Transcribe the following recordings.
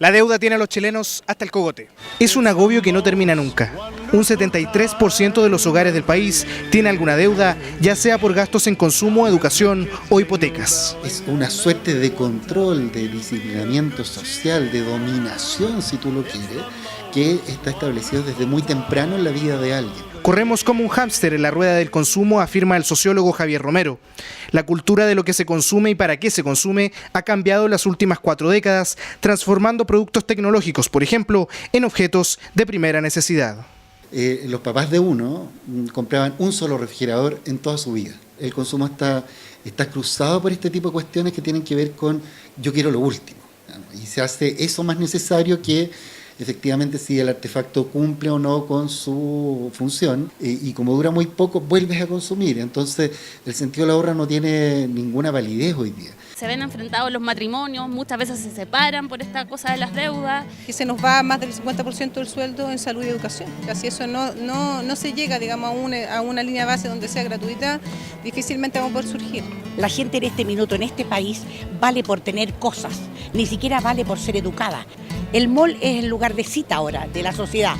La deuda tiene a los chilenos hasta el cogote. Es un agobio que no termina nunca. Un 73% de los hogares del país tiene alguna deuda, ya sea por gastos en consumo, educación o hipotecas. Es una suerte de control, de disciplinamiento social, de dominación, si tú lo quieres, que está establecido desde muy temprano en la vida de alguien. Corremos como un hámster en la rueda del consumo, afirma el sociólogo Javier Romero. La cultura de lo que se consume y para qué se consume ha cambiado en las últimas 4 décadas, transformando productos tecnológicos, por ejemplo, en objetos de primera necesidad. Los papás de uno compraban un solo refrigerador en toda su vida. El consumo está cruzado por este tipo de cuestiones que tienen que ver con yo quiero lo último. Y se hace eso más necesario que efectivamente si el artefacto cumple o no con su función, y como dura muy poco, vuelves a consumir. Entonces, el sentido del ahorro no tiene ninguna validez hoy día. Se ven enfrentados los matrimonios, muchas veces se separan por esta cosa de las deudas. Y se nos va más del 50% del sueldo en salud y educación. Si eso no se llega, digamos, a una línea base donde sea gratuita, difícilmente vamos a poder surgir. La gente en este minuto, en este país, vale por tener cosas, ni siquiera vale por ser educada. El mall es el lugar de cita ahora de la sociedad.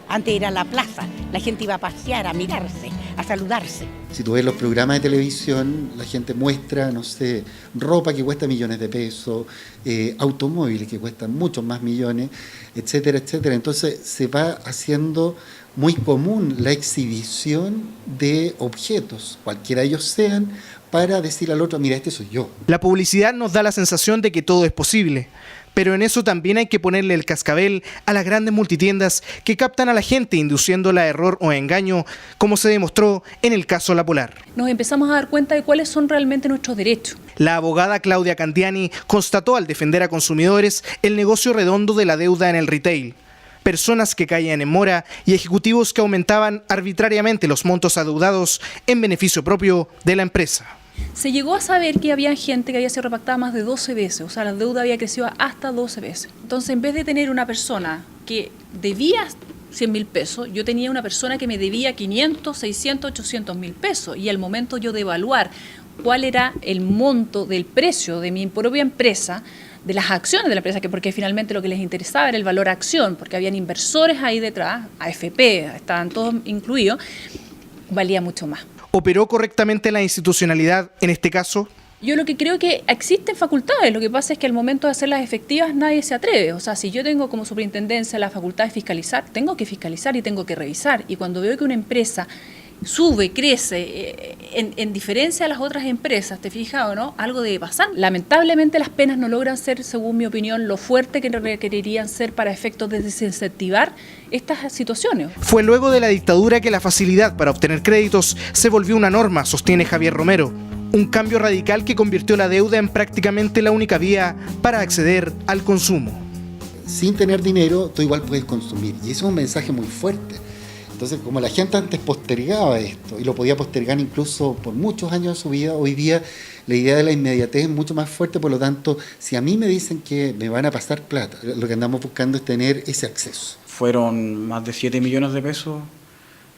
Antes era la plaza, la gente iba a pasear, a mirarse, a saludarse. Si tú ves los programas de televisión, la gente muestra, no sé, ropa que cuesta millones de pesos, automóviles que cuestan muchos más millones, etcétera, etcétera. Entonces se va haciendo muy común la exhibición de objetos, cualquiera de ellos sean, para decir al otro, mira, este soy yo. La publicidad nos da la sensación de que todo es posible. Pero en eso también hay que ponerle el cascabel a las grandes multitiendas que captan a la gente induciéndola a error o engaño, como se demostró en el caso La Polar. Nos empezamos a dar cuenta de cuáles son realmente nuestros derechos. La abogada Claudia Candiani constató al defender a consumidores el negocio redondo de la deuda en el retail. Personas que caían en mora y ejecutivos que aumentaban arbitrariamente los montos adeudados en beneficio propio de la empresa. Se llegó a saber que había gente que había sido repactada más de 12 veces, o sea, la deuda había crecido hasta 12 veces. Entonces, en vez de tener una persona que debía 100.000 pesos, yo tenía una persona que me debía 500, 600, 800.000 pesos. Y al momento yo de evaluar cuál era el monto del precio de mi propia empresa, de las acciones de la empresa, porque finalmente lo que les interesaba era el valor acción, porque habían inversores ahí detrás, AFP, estaban todos incluidos, valía mucho más. ¿Operó correctamente la institucionalidad en este caso? Yo lo que creo que existen facultades, lo que pasa es que al momento de hacerlas efectivas nadie se atreve. O sea, si yo tengo como superintendencia la facultad de fiscalizar, tengo que fiscalizar y tengo que revisar. Y cuando veo que una empresa sube, crece, en diferencia a las otras empresas, ¿te fijas o no? Algo debe pasar. Lamentablemente las penas no logran ser, según mi opinión, lo fuerte que requerirían ser para efectos de desincentivar estas situaciones. Fue luego de la dictadura que la facilidad para obtener créditos se volvió una norma, sostiene Javier Romero. Un cambio radical que convirtió la deuda en prácticamente la única vía para acceder al consumo. Sin tener dinero, tú igual puedes consumir. Y eso es un mensaje muy fuerte. Entonces, como la gente antes postergaba esto, y lo podía postergar incluso por muchos años de su vida, hoy día la idea de la inmediatez es mucho más fuerte. Por lo tanto, si a mí me dicen que me van a pasar plata, lo que andamos buscando es tener ese acceso. Fueron más de 7 millones de pesos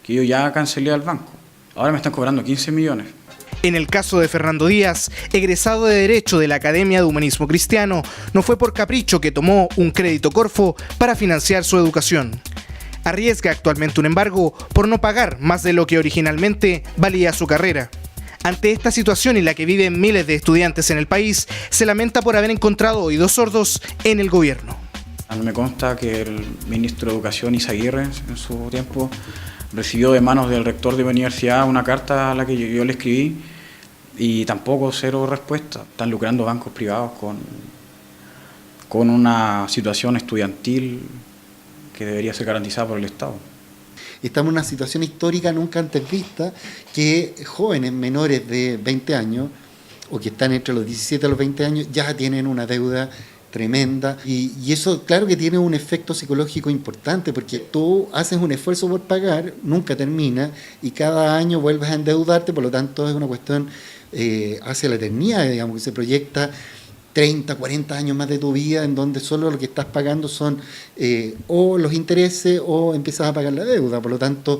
que yo ya cancelé al banco. Ahora me están cobrando 15 millones. En el caso de Fernando Díaz, egresado de Derecho de la Academia de Humanismo Cristiano, no fue por capricho que tomó un crédito Corfo para financiar su educación. Arriesga actualmente un embargo por no pagar más de lo que originalmente valía su carrera. Ante esta situación y la que viven miles de estudiantes en el país, se lamenta por haber encontrado oídos sordos en el gobierno. Me consta que el ministro de Educación, Izaguirre, en su tiempo, recibió de manos del rector de mi universidad una carta a la que yo le escribí y tampoco cero respuesta. Están lucrando bancos privados con una situación estudiantil que debería ser garantizada por el Estado. Estamos en una situación histórica nunca antes vista, que jóvenes menores de 20 años, o que están entre los 17 y los 20 años, ya tienen una deuda tremenda. Y eso, claro que tiene un efecto psicológico importante, porque tú haces un esfuerzo por pagar, nunca termina, y cada año vuelves a endeudarte, por lo tanto es una cuestión hacia la eternidad, digamos, que se proyecta 30, 40 años más de tu vida, en donde solo lo que estás pagando son o los intereses o empiezas a pagar la deuda. Por lo tanto,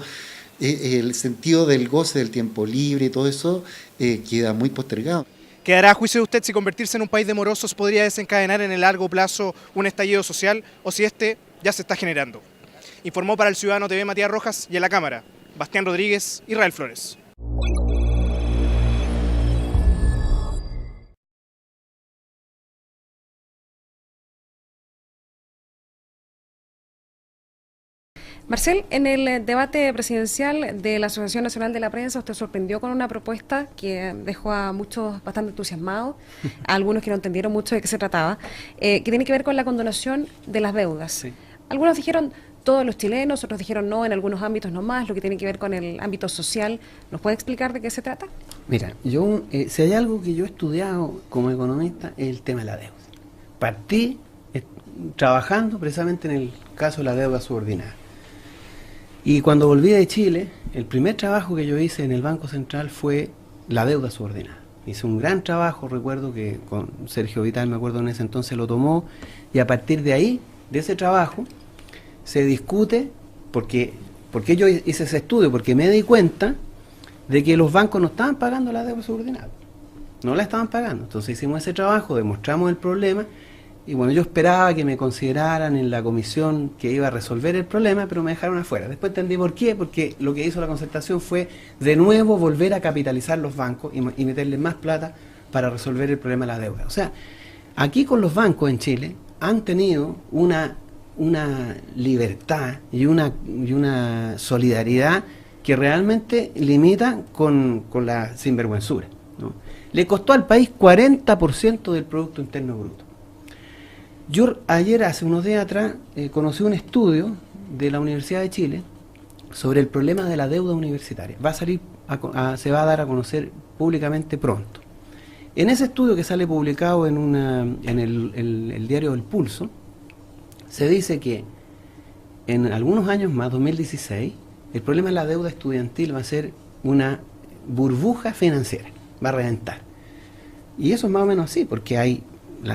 el sentido del goce del tiempo libre y todo eso queda muy postergado. ¿Quedará a juicio de usted si convertirse en un país de morosos podría desencadenar en el largo plazo un estallido social o si este ya se está generando? Informó para El Ciudadano TV Matías Rojas y en la cámara, Bastián Rodríguez y Rael Flores. Marcel, en el debate presidencial de la Asociación Nacional de la Prensa, usted sorprendió con una propuesta que dejó a muchos bastante entusiasmados, a algunos que no entendieron mucho de qué se trataba, que tiene que ver con la condonación de las deudas. Sí. Algunos dijeron todos los chilenos, otros dijeron no, en algunos ámbitos no más, lo que tiene que ver con el ámbito social. ¿Nos puede explicar de qué se trata? Mira, yo si hay algo que yo he estudiado como economista es el tema de la deuda. Partí trabajando precisamente en el caso de la deuda subordinada. Y cuando volví de Chile, el primer trabajo que yo hice en el Banco Central fue la deuda subordinada. Hice un gran trabajo, recuerdo que con Sergio Vital, me acuerdo en ese entonces, lo tomó, y a partir de ahí, de ese trabajo, se discute, porque yo hice ese estudio, porque me di cuenta de que los bancos no estaban pagando la deuda subordinada, no la estaban pagando. Entonces hicimos ese trabajo, demostramos el problema, y bueno, yo esperaba que me consideraran en la comisión que iba a resolver el problema, pero me dejaron afuera. Después entendí por qué, porque lo que hizo la concertación fue de nuevo volver a capitalizar los bancos y meterles más plata para resolver el problema de la deuda. O sea, aquí con los bancos en Chile han tenido una libertad y una solidaridad que realmente limita con la sinvergüenzura, ¿no? Le costó al país 40% del Producto Interno Bruto. Yo ayer, hace unos días atrás, conocí un estudio de la Universidad de Chile sobre el problema de la deuda universitaria. Va a salir, se va a dar a conocer públicamente pronto. En ese estudio que sale publicado en el diario El Pulso, se dice que en algunos años más, 2016, el problema de la deuda estudiantil va a ser una burbuja financiera, va a reventar. Y eso es más o menos así, porque hay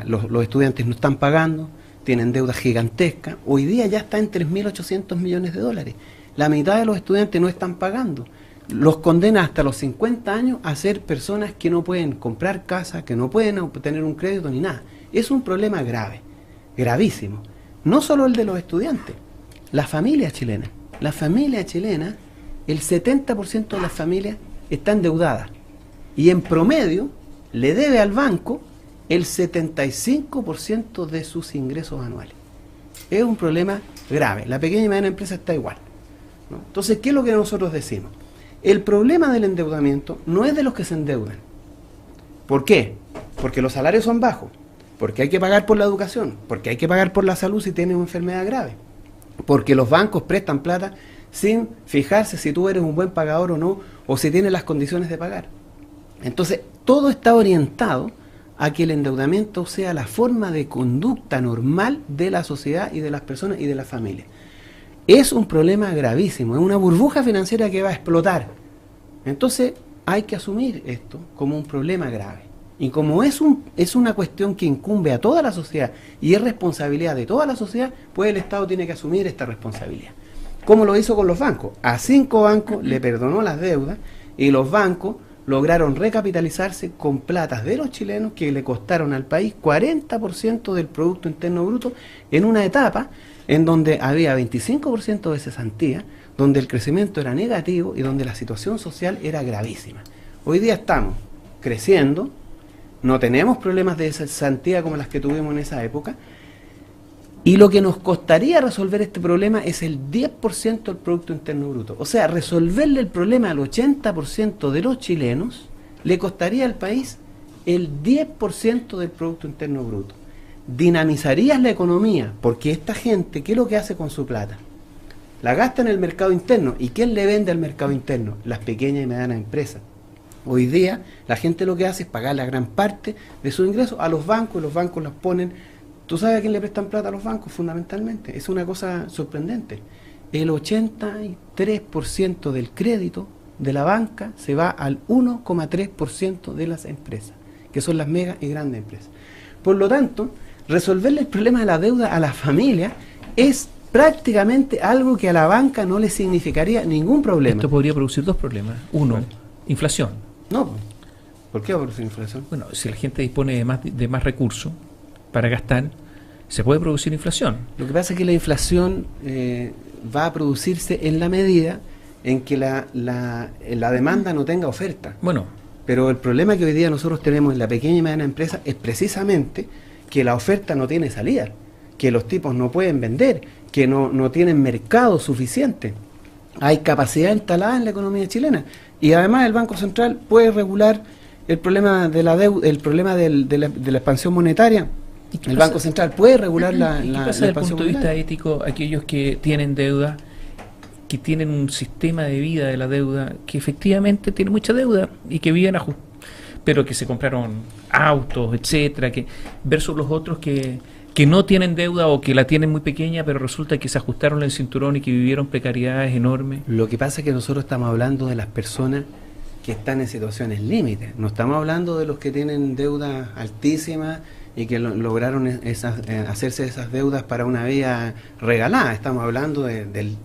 los estudiantes no están pagando, tienen deudas gigantescas. Hoy día ya está en 3.800 millones de dólares. La mitad de los estudiantes no están pagando. Los condena hasta los 50 años a ser personas que no pueden comprar casa, que no pueden obtener un crédito ni nada. Es un problema grave, gravísimo. No solo el de los estudiantes, las familias chilenas. Las familias chilenas, el 70% de las familias están endeudadas. Y en promedio le debe al banco el 75% de sus ingresos anuales. Es un problema grave. La pequeña y mediana empresa está igual, ¿no? Entonces, ¿qué es lo que nosotros decimos? El problema del endeudamiento no es de los que se endeudan. ¿Por qué? Porque los salarios son bajos, porque hay que pagar por la educación, porque hay que pagar por la salud si tienes una enfermedad grave, porque los bancos prestan plata sin fijarse si tú eres un buen pagador o no, o si tienes las condiciones de pagar. Entonces, todo está orientado a que el endeudamiento sea la forma de conducta normal de la sociedad y de las personas y de las familias. Es un problema gravísimo, es una burbuja financiera que va a explotar. Entonces hay que asumir esto como un problema grave. Y como es una cuestión que incumbe a toda la sociedad y es responsabilidad de toda la sociedad, pues el Estado tiene que asumir esta responsabilidad. Como lo hizo con los bancos. A 5 bancos le perdonó las deudas y los bancos lograron recapitalizarse con platas de los chilenos que le costaron al país 40% del Producto Interno Bruto en una etapa en donde había 25% de cesantía, donde el crecimiento era negativo y donde la situación social era gravísima. Hoy día estamos creciendo, no tenemos problemas de cesantía como las que tuvimos en esa época, y lo que nos costaría resolver este problema es el 10% del Producto Interno Bruto. O sea, resolverle el problema al 80% de los chilenos le costaría al país el 10% del Producto Interno Bruto. Dinamizarías la economía, porque esta gente, ¿qué es lo que hace con su plata? La gasta en el mercado interno. ¿Y quién le vende al mercado interno? Las pequeñas y medianas empresas. Hoy día la gente lo que hace es pagar la gran parte de sus ingresos a los bancos, y los bancos los ponen. ¿Tú sabes a quién le prestan plata a los bancos? Fundamentalmente. Es una cosa sorprendente. El 83% del crédito de la banca se va al 1,3% de las empresas, que son las mega y grandes empresas. Por lo tanto, resolverle el problema de la deuda a las familias es prácticamente algo que a la banca no le significaría ningún problema. Esto podría producir dos problemas. Uno, inflación. No. ¿Por qué va a producir inflación? Bueno, si la gente dispone de más recursos para gastar, se puede producir inflación. Lo que pasa es que la inflación va a producirse en la medida en que la demanda no tenga oferta. Bueno, pero el problema que hoy día nosotros tenemos en la pequeña y mediana empresa es precisamente que la oferta no tiene salida, que los tipos no pueden vender, que no tienen mercado suficiente. Hay capacidad instalada en la economía chilena y además el Banco Central puede regular el problema de la deuda, el problema de la expansión monetaria. El Banco Central puede regular la ¿qué pasa expansión desde el punto de vista monetaria. ético aquellos que tienen deuda, que tienen un sistema de vida de la deuda, que efectivamente tienen mucha deuda y que viven pero que se compraron autos, etcétera, versus los otros que no tienen deuda o que la tienen muy pequeña, pero resulta que se ajustaron el cinturón y que vivieron precariedades enormes? Lo que pasa es que nosotros estamos hablando de las personas que están en situaciones límites. No estamos hablando de los que tienen deuda altísima y que lograron hacerse esas deudas para una vida regalada. Estamos hablando del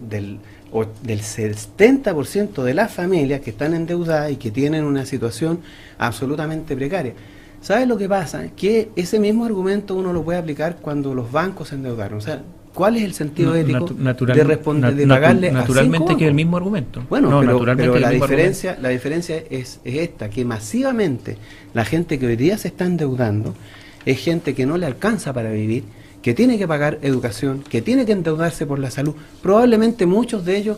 70% de las familias que están endeudadas y que tienen una situación absolutamente precaria. ¿Sabes lo que pasa? Que ese mismo argumento uno lo puede aplicar cuando los bancos se endeudaron. O sea, ¿cuál es el sentido ético de pagarle naturalmente a 5 que es el mismo argumento? Bueno, no, pero la diferencia es esta, que masivamente la gente que hoy día se está endeudando es gente que no le alcanza para vivir, que tiene que pagar educación, que tiene que endeudarse por la salud. Probablemente muchos de ellos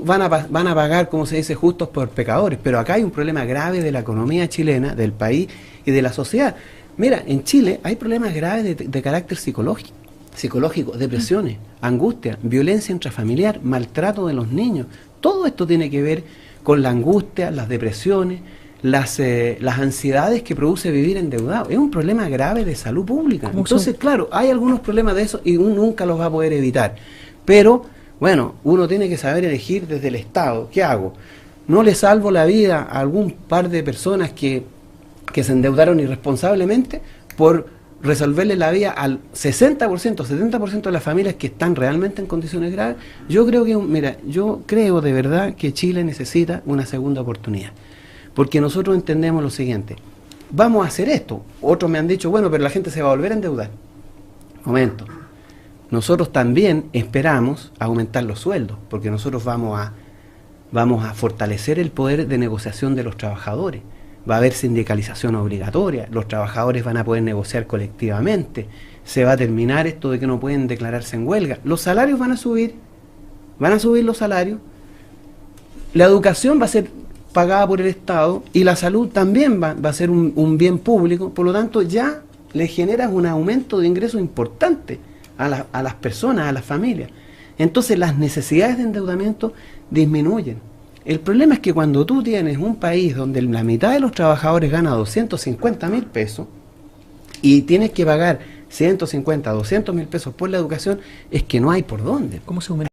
van a pagar, como se dice, justos por pecadores, pero acá hay un problema grave de la economía chilena, del país y de la sociedad. Mira, en Chile hay problemas graves de carácter psicológico, depresiones, angustia, violencia intrafamiliar, maltrato de los niños. Todo esto tiene que ver con la angustia, las depresiones, las ansiedades que produce vivir endeudado. Es un problema grave de salud pública. Entonces, claro, hay algunos problemas de eso y uno nunca los va a poder evitar. Pero, bueno, uno tiene que saber elegir desde el Estado. ¿Qué hago? ¿No le salvo la vida a algún par de personas que se endeudaron irresponsablemente por resolverle la vida al 60%, 70% de las familias que están realmente en condiciones graves? Yo creo de verdad que Chile necesita una segunda oportunidad. Porque nosotros entendemos lo siguiente: vamos a hacer esto. Otros me han dicho, bueno, pero la gente se va a volver a endeudar. Momento. Nosotros también esperamos aumentar los sueldos, porque nosotros vamos a fortalecer el poder de negociación de los trabajadores. Va a haber sindicalización obligatoria, los trabajadores van a poder negociar colectivamente, se va a terminar esto de que no pueden declararse en huelga. Los salarios van a subir los salarios, la educación va a ser pagada por el Estado y la salud también va a ser un bien público. Por lo tanto, ya le generas un aumento de ingresos importante a las personas, a las familias. Entonces las necesidades de endeudamiento disminuyen. El problema es que cuando tú tienes un país donde la mitad de los trabajadores gana 250.000 pesos y tienes que pagar 150, 200.000 pesos por la educación, es que no hay por dónde. ¿Cómo se aumenta?